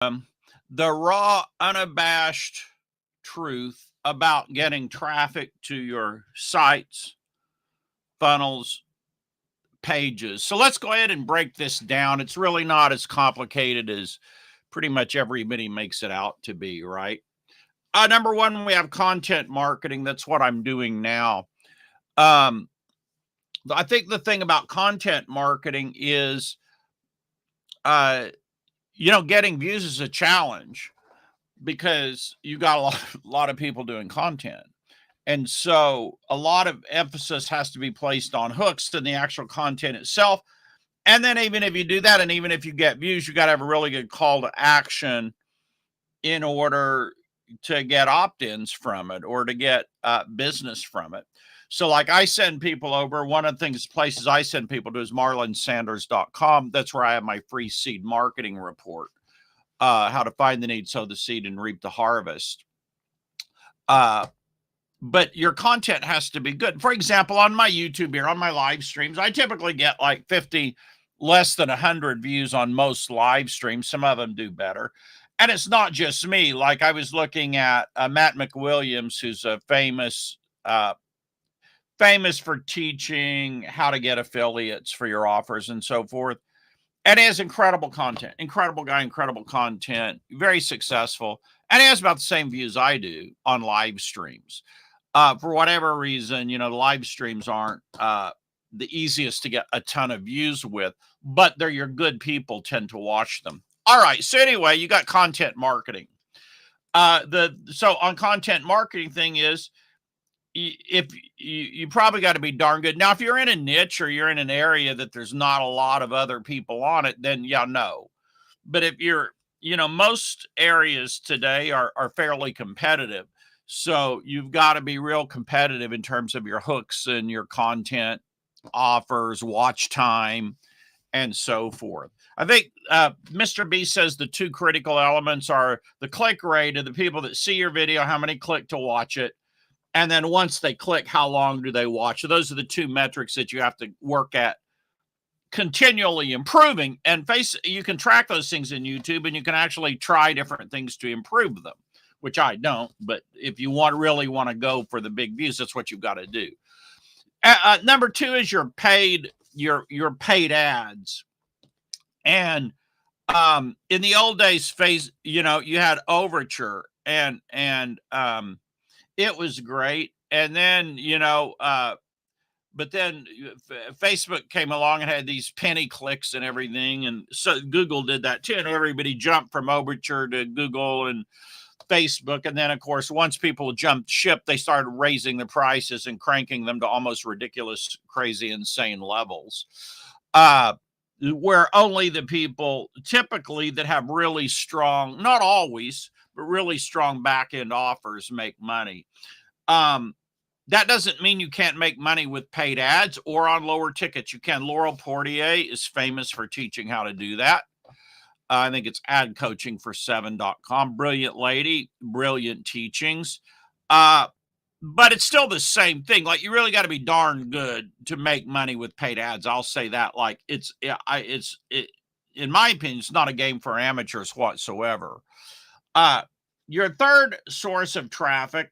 the raw, unabashed truth about getting traffic to your sites, funnels, pages. So let's go ahead and break this down. It's really not as complicated as pretty much everybody makes it out to be, right? Number one, we have content marketing. That's what I'm doing now. Um, I think the thing about content marketing is, uh, getting views is a challenge because you got a lot of people doing content. And so a lot of emphasis has to be placed on hooks and the actual content itself. And then even if you do that, and even if you get views, you got to have a really good call to action in order to get opt-ins from it or to get business from it. So like I send people over, one of the places I send people to is marlonsanders.com. That's where I have my free seed marketing report, how to find the need, sow the seed, and reap the harvest. But your content has to be good. For example, on my YouTube here, on my live streams, I typically get like 50, less than 100 views on most live streams. Some of them do better. And it's not just me. Like I was looking at Matt McWilliams, who's a famous for teaching how to get affiliates for your offers and so forth. And he has incredible content, incredible guy, incredible content, very successful. And he has about the same views I do on live streams. For whatever reason, the live streams aren't the easiest to get a ton of views with, but they're your good people tend to watch them. All right. So anyway, you got content marketing. So on content marketing thing is, if you probably got to be darn good. Now, if you're in a niche or you're in an area that there's not a lot of other people on it, then yeah, no. But if you're, most areas today are fairly competitive. So you've got to be real competitive in terms of your hooks and your content offers, watch time, and so forth. I think Mr. B says the two critical elements are the click rate of the people that see your video, how many click to watch it. And then once they click, how long do they watch? So those are the two metrics that you have to work at continually improving. And you can track those things in YouTube, and you can actually try different things to improve them, which I don't. But if you really want to go for the big views, that's what you've got to do. Number two is your paid ads. And in the old days, you had Overture, and it was great. And then, but then Facebook came along and had these penny clicks and everything. And so Google did that too. And everybody jumped from Overture to Google and Facebook. And then, of course, once people jumped ship, they started raising the prices and cranking them to almost ridiculous, crazy, insane levels. Where only the people typically that have really strong, not always, but really strong back-end offers make money. That doesn't mean you can't make money with paid ads or on lower tickets. You can. Laurel Portier is famous for teaching how to do that. I think it's adcoachingfor7.com. Brilliant lady, brilliant teachings. But it's still the same thing. Like, you really got to be darn good to make money with paid ads. I'll say that. Like, in my opinion, it's not a game for amateurs whatsoever. Your third source of traffic,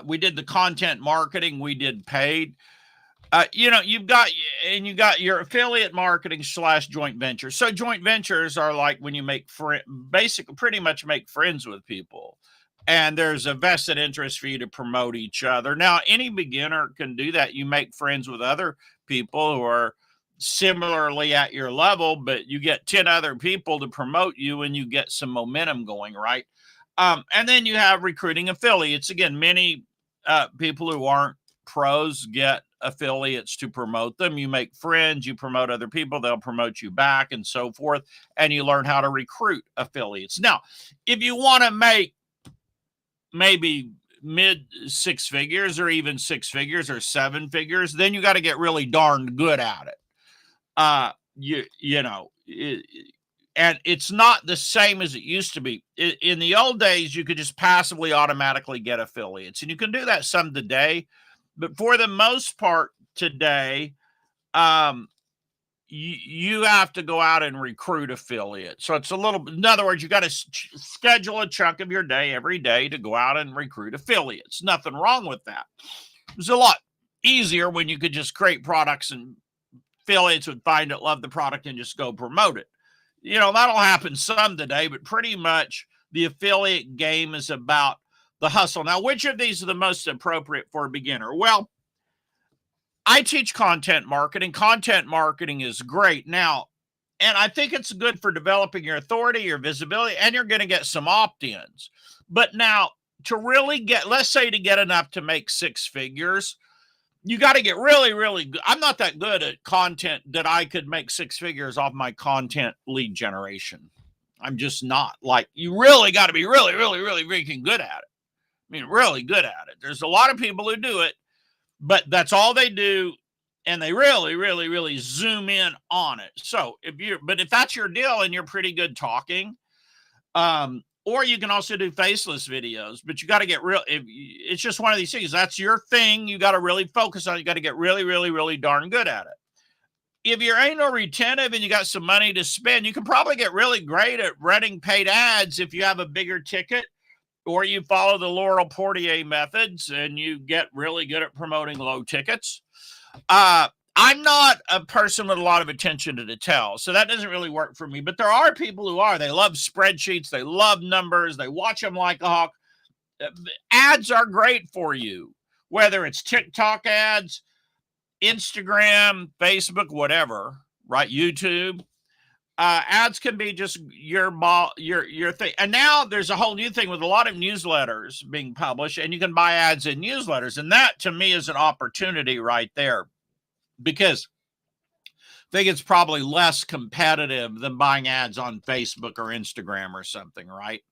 we did the content marketing, we did paid. You got your affiliate marketing / joint ventures. So joint ventures are like when you basically pretty much make friends with people, and there's a vested interest for you to promote each other. Now, any beginner can do that. You make friends with other people who are similarly at your level, but you get 10 other people to promote you, and you get some momentum going, right? And then you have recruiting affiliates. Again, many people who aren't pros get affiliates to promote them. You make friends, you promote other people, they'll promote you back, and so forth. And you learn how to recruit affiliates. Now, if you want to make maybe mid 6 figures or even 6 figures or 7 figures, then you got to get really darn good at it. And it's not the same as it used to be. In the old days, you could just passively automatically get affiliates, and you can do that some today. But for the most part today, you have to go out and recruit affiliates. So it's a little, in other words, you got to schedule a chunk of your day every day to go out and recruit affiliates. Nothing wrong with that. It's a lot easier when you could just create products and affiliates would find it, love the product, and just go promote it. That'll happen some today, but pretty much the affiliate game is about the hustle. Now, which of these are the most appropriate for a beginner? Well, I teach content marketing. Content marketing is great. Now, and I think it's good for developing your authority, your visibility, and you're going to get some opt-ins. But now, to really get, let's say to get enough to make six figures, you got to get really, really good. I'm not that good at content that I could make six figures off my content lead generation. I'm just not. Like, you really got to be really, really, really freaking good at it. I mean, really good at it. There's a lot of people who do it, but that's all they do, and they really, really, really zoom in on it. So if that's your deal and you're pretty good talking, or you can also do faceless videos, but you got to get real. It's just one of these things. That's your thing. You got to really focus on it. You got to get really, really, really darn good at it. If you're anal retentive and you got some money to spend, you can probably get really great at running paid ads if you have a bigger ticket, or you follow the Laurel Portier methods and you get really good at promoting low tickets. I'm not a person with a lot of attention to detail, so that doesn't really work for me. But there are people who are. They love spreadsheets. They love numbers. They watch them like a hawk. Ads are great for you, whether it's TikTok ads, Instagram, Facebook, whatever, right? YouTube. Ads can be just your thing. And now there's a whole new thing with a lot of newsletters being published, and you can buy ads in newsletters. And that, to me, is an opportunity right there, because I think it's probably less competitive than buying ads on Facebook or Instagram or something, right?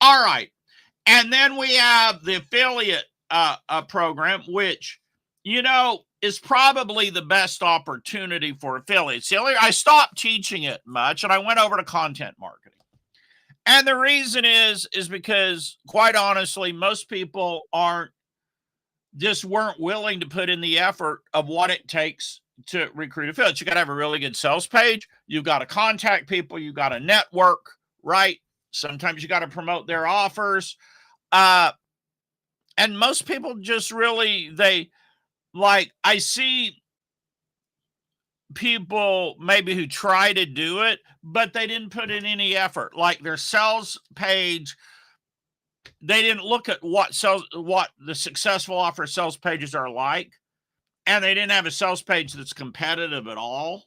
All right. And then we have the affiliate program, which, is probably the best opportunity for affiliates. I stopped teaching it much, and I went over to content marketing. And the reason is because, quite honestly, most people weren't willing to put in the effort of what it takes to recruit affiliates. You got to have a really good sales page. You've got to contact people. You got to network, right? Sometimes you got to promote their offers. And most people just really, I see people maybe who try to do it, but they didn't put in any effort. Like their sales page, they didn't look at what the successful offer sales pages are like, and they didn't have a sales page that's competitive at all.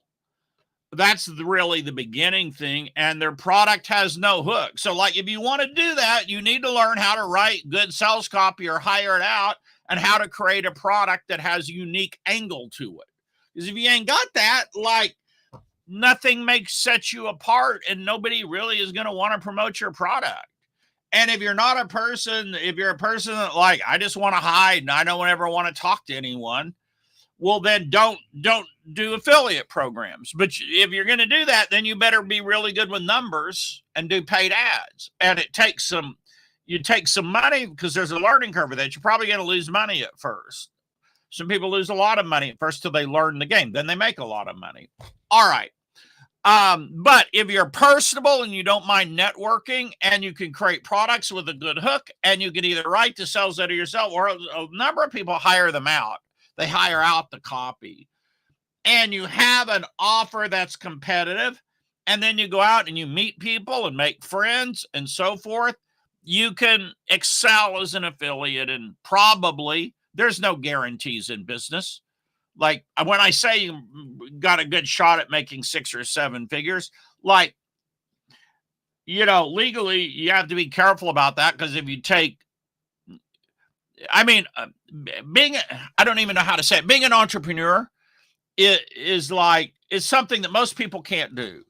That's really the beginning thing, and their product has no hook. So, if you want to do that, you need to learn how to write good sales copy or hire it out, and how to create a product that has unique angle to it. Because if you ain't got that, nothing sets you apart, and nobody really is going to want to promote your product. And if you're a person that I just want to hide and I don't ever want to talk to anyone, well, then don't do affiliate programs. But if you're going to do that, then you better be really good with numbers and do paid ads. And you take some money, because there's a learning curve with that. You're probably going to lose money at first. Some people lose a lot of money at first till they learn the game. Then they make a lot of money. All right. But if you're personable and you don't mind networking, and you can create products with a good hook, and you can either write the sales letter yourself, or a number of people hire them out. They hire out the copy, and you have an offer that's competitive, and then you go out and you meet people and make friends and so forth. You can excel as an affiliate, and probably there's no guarantees in business. Like when I say you got a good shot at making 6 or 7 figures, legally you have to be careful about that, because if you take, I don't even know how to say it. Being an entrepreneur is something that most people can't do.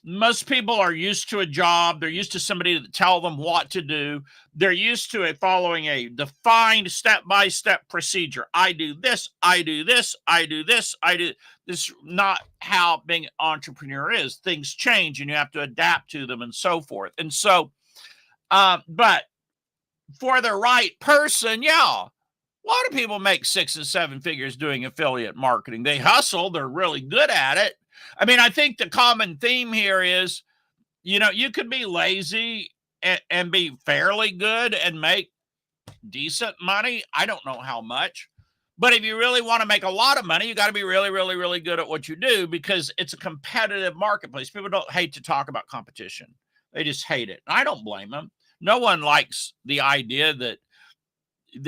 Most people are used to a job. They're used to somebody to tell them what to do. They're used to following a defined step-by-step procedure. I do this, I do this, I do this, I do this. Not how being an entrepreneur is. Things change, and you have to adapt to them and so forth. And so, but for the right person, yeah, a lot of people make 6 and 7 figures doing affiliate marketing. They hustle. They're really good at it. I mean, I think the common theme here is, you could be lazy and be fairly good and make decent money. I don't know how much. But if you really want to make a lot of money, you got to be really, really, really good at what you do, because it's a competitive marketplace. People don't hate to talk about competition. They just hate it. I don't blame them. No one likes the idea that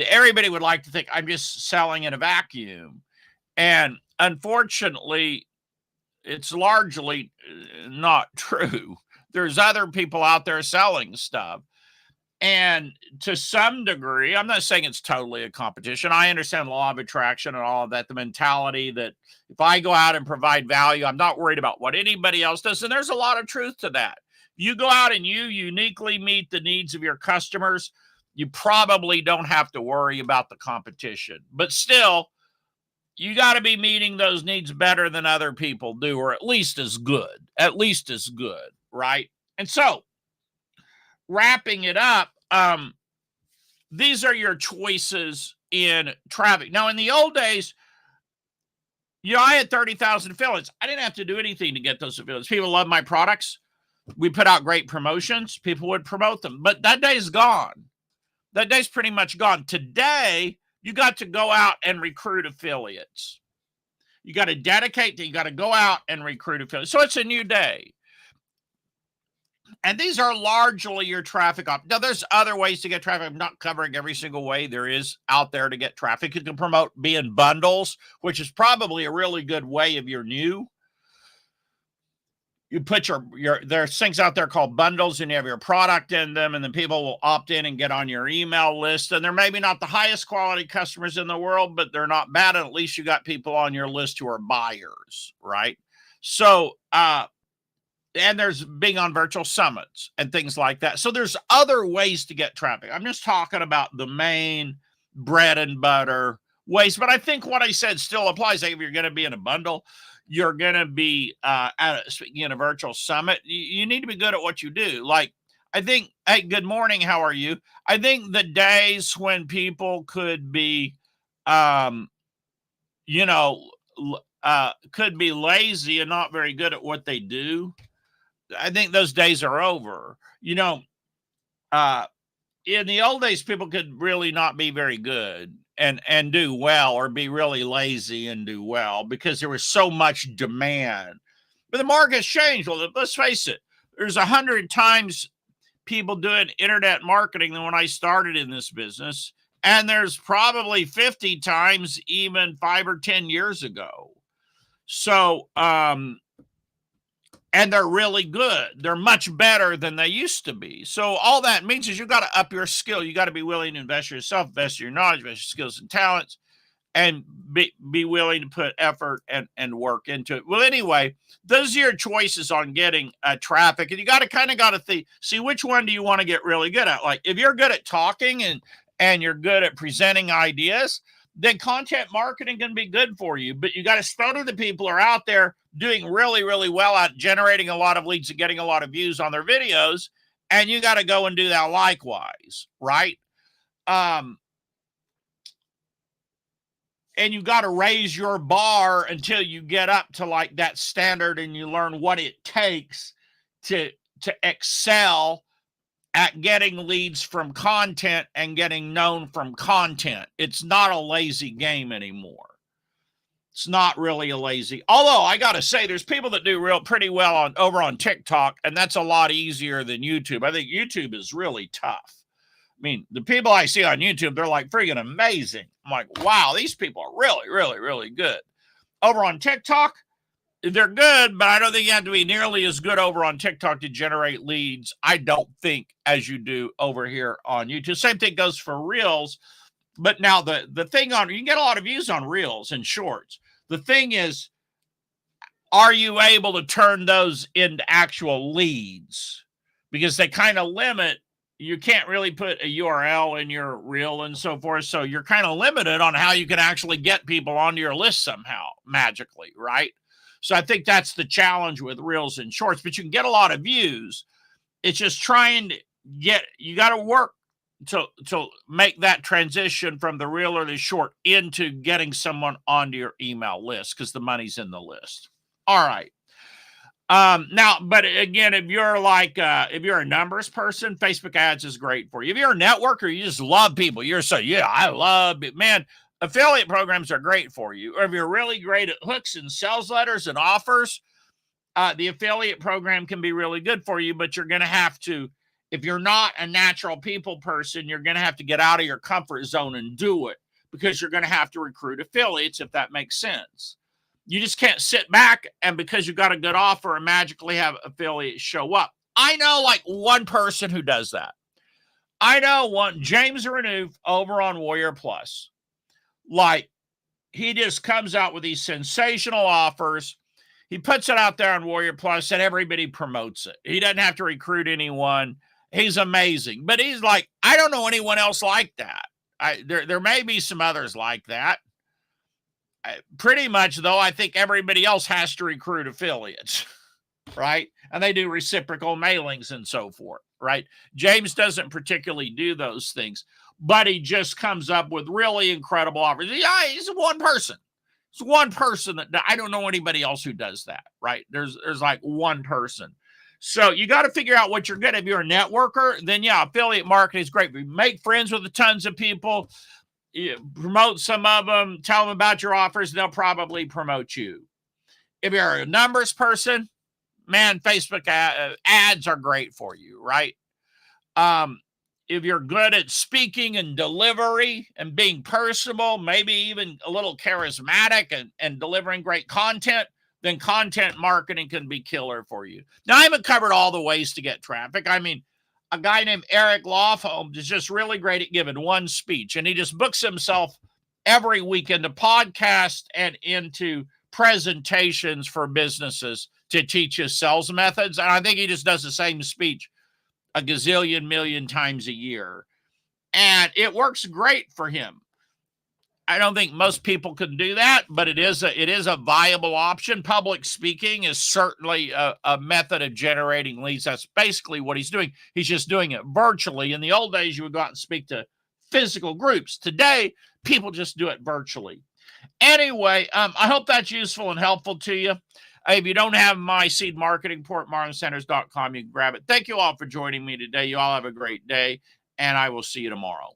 everybody would like to think I'm just selling in a vacuum. And unfortunately, it's largely not true. There's other people out there selling stuff. And to some degree, I'm not saying it's totally a competition. I understand law of attraction and all of that, the mentality that if I go out and provide value, I'm not worried about what anybody else does. And there's a lot of truth to that. You go out and you uniquely meet the needs of your customers, you probably don't have to worry about the competition. But still, you got to be meeting those needs better than other people do, or at least as good, right? And so, wrapping it up, these are your choices in traffic. Now, in the old days, I had 30,000 affiliates. I didn't have to do anything to get those affiliates. People love my products. We put out great promotions. People would promote them. But that day is gone. That day's pretty much gone. Today, you got to go out and recruit affiliates. You got to you got to go out and recruit affiliates. So it's a new day. And these are largely your traffic. Now, there's other ways to get traffic. I'm not covering every single way there is out there to get traffic. You can promote being bundles, which is probably a really good way if you're new. You put there's things out there called bundles, and you have your product in them, and then people will opt in and get on your email list. And they're maybe not the highest quality customers in the world, but they're not bad. And at least you got people on your list who are buyers, right? So, and there's being on virtual summits and things like that. So there's other ways to get traffic. I'm just talking about the main bread and butter ways. But I think what I said still applies. Like if you're going to be in a bundle, you're going to be speaking in a virtual summit, you need to be good at what you do. Like, I think, hey, good morning, how are you? I think the days when people could be, could be lazy and not very good at what they do, I think those days are over. In the old days, people could really not be very good and do well, or be really lazy and do well, because there was so much demand. But the market's changed. Well, let's face it, there's 100 times people doing internet marketing than when I started in this business. And there's probably 50 times even 5 or 10 years ago. So, and they're really good. They're much better than they used to be. So all that means is you got to up your skill. You got to be willing to invest in yourself, invest in your knowledge, invest in your skills and talents, and be willing to put effort and work into it. Well, anyway, those are your choices on getting traffic. And you got to see which one do you want to get really good at. Like if you're good at talking and you're good at presenting ideas, then content marketing can be good for you. But you got to study the people who are out there doing really, really well at generating a lot of leads and getting a lot of views on their videos. And you got to go and do that likewise, right? And you got to raise your bar until you get up to like that standard, and you learn what it takes to excel at getting leads from content and getting known from content. It's not a lazy game anymore. It's not really a lazy. Although I got to say, there's people that do pretty well over on TikTok, and that's a lot easier than YouTube. I think YouTube is really tough. I mean, the people I see on YouTube, they're like freaking amazing. I'm like, wow, these people are really, really, really good. Over on TikTok, they're good, but I don't think you have to be nearly as good over on TikTok to generate leads, I don't think, as you do over here on YouTube. Same thing goes for Reels. But now the thing you can get a lot of views on Reels and Shorts. The thing is, are you able to turn those into actual leads? Because they kind of limit. You can't really put a URL in your reel and so forth. So you're kind of limited on how you can actually get people onto your list somehow, magically, right? So I think that's the challenge with Reels and Shorts. But you can get a lot of views. It's just trying to you got to work to make that transition from the Reel or the Short into getting someone onto your email list, because the money's in the list. All right. Now, but again, if you're like, if you're a numbers person, Facebook ads is great for you. If you're a networker, you just love people. You're so, yeah, I love it, man. Affiliate programs are great for you. Or if you're really great at hooks and sales letters and offers, the affiliate program can be really good for you, but you're going to have to, if you're not a natural people person, you're going to have to get out of your comfort zone and do it, because you're going to have to recruit affiliates, if that makes sense. You just can't sit back and because you got a good offer and magically have affiliates show up. I know like one person who does that. I know one, James Renouf over on Warrior Plus. Like, he just comes out with these sensational offers. He puts it out there on Warrior Plus and everybody promotes it. He doesn't have to recruit anyone. He's amazing. But he's like, I don't know anyone else like that. There may be some others like that. Pretty much, though, I think everybody else has to recruit affiliates, right? And they do reciprocal mailings and so forth, right? James doesn't particularly do those things, but he just comes up with really incredible offers. Yeah, he's one person. It's one person that I don't know anybody else who does that, right? There's like one person. So you got to figure out what you're good at. If you're a networker, then yeah, affiliate marketing is great. Make friends with tons of people. You promote some of them, tell them about your offers, they'll probably promote you. If you're a numbers person, man, Facebook ads are great for you, right? If you're good at speaking and delivery and being personable, maybe even a little charismatic and delivering great content, then content marketing can be killer for you. Now, I haven't covered all the ways to get traffic. I mean, a guy named Eric Lofholm is just really great at giving one speech, and he just books himself every week into podcasts and into presentations for businesses to teach his sales methods. And I think he just does the same speech a gazillion million times a year, and it works great for him. I don't think most people can do that, but it is a viable option. Public speaking is certainly a method of generating leads. That's basically what he's doing. He's just doing it virtually. In the old days, you would go out and speak to physical groups. Today, people just do it virtually. Anyway, I hope that's useful and helpful to you. If you don't have my seed marketing report, marloncenters.com, you can grab it. Thank you all for joining me today. You all have a great day, and I will see you tomorrow.